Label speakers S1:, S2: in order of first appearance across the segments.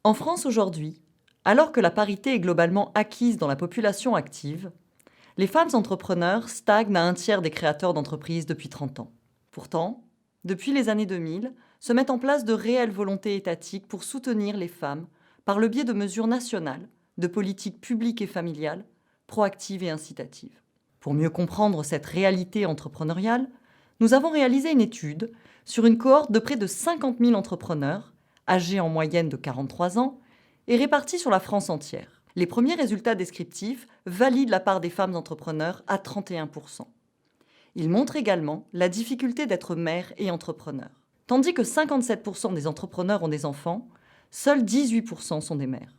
S1: En France aujourd'hui, alors que la parité est globalement acquise dans la population active, les femmes entrepreneurs stagnent à un tiers des créateurs d'entreprises depuis 30 ans. Pourtant, depuis les années 2000, se mettent en place de réelles volontés étatiques pour soutenir les femmes par le biais de mesures nationales, de politiques publiques et familiales, proactives et incitatives. Pour mieux comprendre cette réalité entrepreneuriale, nous avons réalisé une étude sur une cohorte de près de 50 000 entrepreneurs, âgés en moyenne de 43 ans, et répartis sur la France entière. Les premiers résultats descriptifs valident la part des femmes entrepreneurs à 31%. Ils montrent également la difficulté d'être mère et entrepreneur. Tandis que 57% des entrepreneurs ont des enfants, seuls 18% sont des mères.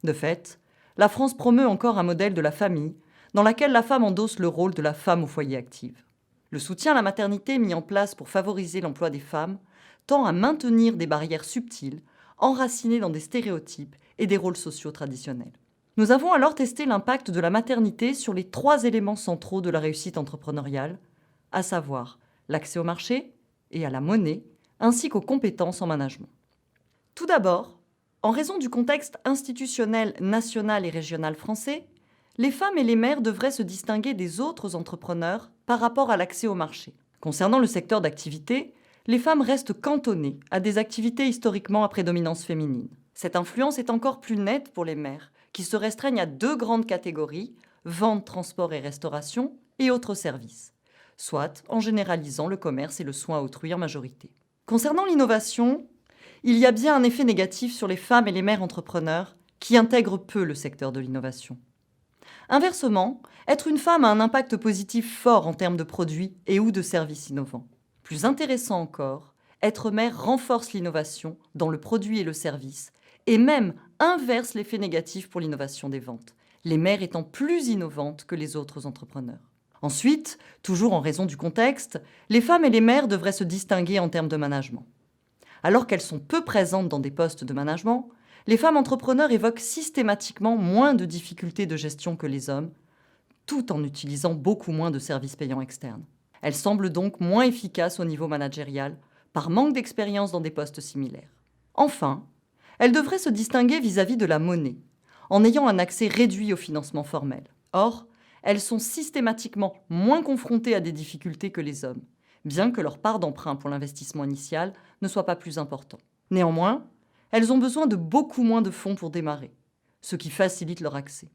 S1: De fait, la France promeut encore un modèle de la famille dans laquelle la femme endosse le rôle de la femme au foyer active. Le soutien à la maternité mis en place pour favoriser l'emploi des femmes tend à maintenir des barrières subtiles, enracinées dans des stéréotypes et des rôles sociaux traditionnels. Nous avons alors testé l'impact de la maternité sur les 3 éléments centraux de la réussite entrepreneuriale, à savoir l'accès au marché et à la monnaie, ainsi qu'aux compétences en management. Tout d'abord, en raison du contexte institutionnel national et régional français, les femmes et les mères devraient se distinguer des autres entrepreneurs par rapport à l'accès au marché. Concernant le secteur d'activité, les femmes restent cantonnées à des activités historiquement à prédominance féminine. Cette influence est encore plus nette pour les mères, qui se restreignent à 2 grandes catégories, vente, transport et restauration, et autres services, soit en généralisant le commerce et le soin à autrui en majorité. Concernant l'innovation, il y a bien un effet négatif sur les femmes et les mères entrepreneurs qui intègrent peu le secteur de l'innovation. Inversement, être une femme a un impact positif fort en termes de produits et ou de services innovants. Plus intéressant encore, être mère renforce l'innovation dans le produit et le service, et même inverse l'effet négatif pour l'innovation des ventes, les mères étant plus innovantes que les autres entrepreneurs. Ensuite, toujours en raison du contexte, les femmes et les mères devraient se distinguer en termes de management. Alors qu'elles sont peu présentes dans des postes de management, les femmes entrepreneurs évoquent systématiquement moins de difficultés de gestion que les hommes, tout en utilisant beaucoup moins de services payants externes. Elles semblent donc moins efficaces au niveau managérial, par manque d'expérience dans des postes similaires. Enfin, elles devraient se distinguer vis-à-vis de la monnaie, en ayant un accès réduit au financement formel. Or, elles sont systématiquement moins confrontées à des difficultés que les hommes, bien que leur part d'emprunt pour l'investissement initial ne soit pas plus important. Néanmoins, elles ont besoin de beaucoup moins de fonds pour démarrer, ce qui facilite leur accès.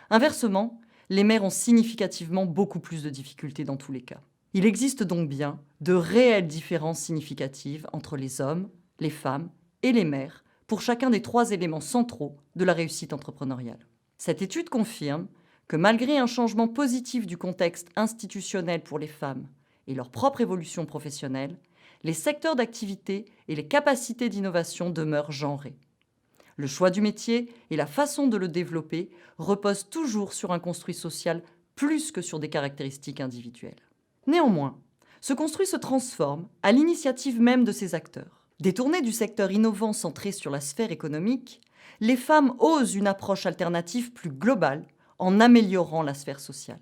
S1: Inversement, les mères ont significativement beaucoup plus de difficultés dans tous les cas. Il existe donc bien de réelles différences significatives entre les hommes, les femmes et les mères pour chacun des 3 éléments centraux de la réussite entrepreneuriale. Cette étude confirme que malgré un changement positif du contexte institutionnel pour les femmes et leur propre évolution professionnelle, les secteurs d'activité et les capacités d'innovation demeurent genrés. Le choix du métier et la façon de le développer reposent toujours sur un construit social plus que sur des caractéristiques individuelles. Néanmoins, ce construit se transforme à l'initiative même de ces acteurs. Détournées du secteur innovant centré sur la sphère économique, les femmes osent une approche alternative plus globale en améliorant la sphère sociale.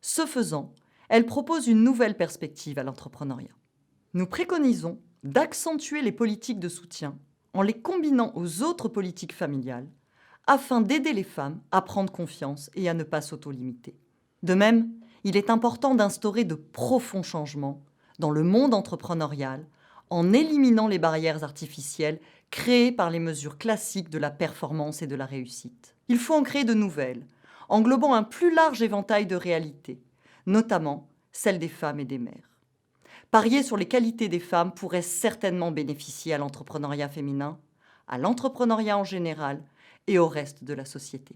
S1: Ce faisant, elles proposent une nouvelle perspective à l'entrepreneuriat. Nous préconisons d'accentuer les politiques de soutien en les combinant aux autres politiques familiales afin d'aider les femmes à prendre confiance et à ne pas s'auto-limiter. De même, il est important d'instaurer de profonds changements dans le monde entrepreneurial en éliminant les barrières artificielles créées par les mesures classiques de la performance et de la réussite. Il faut en créer de nouvelles, englobant un plus large éventail de réalités, notamment celles des femmes et des mères. Parier sur les qualités des femmes pourrait certainement bénéficier à l'entrepreneuriat féminin, à l'entrepreneuriat en général et au reste de la société.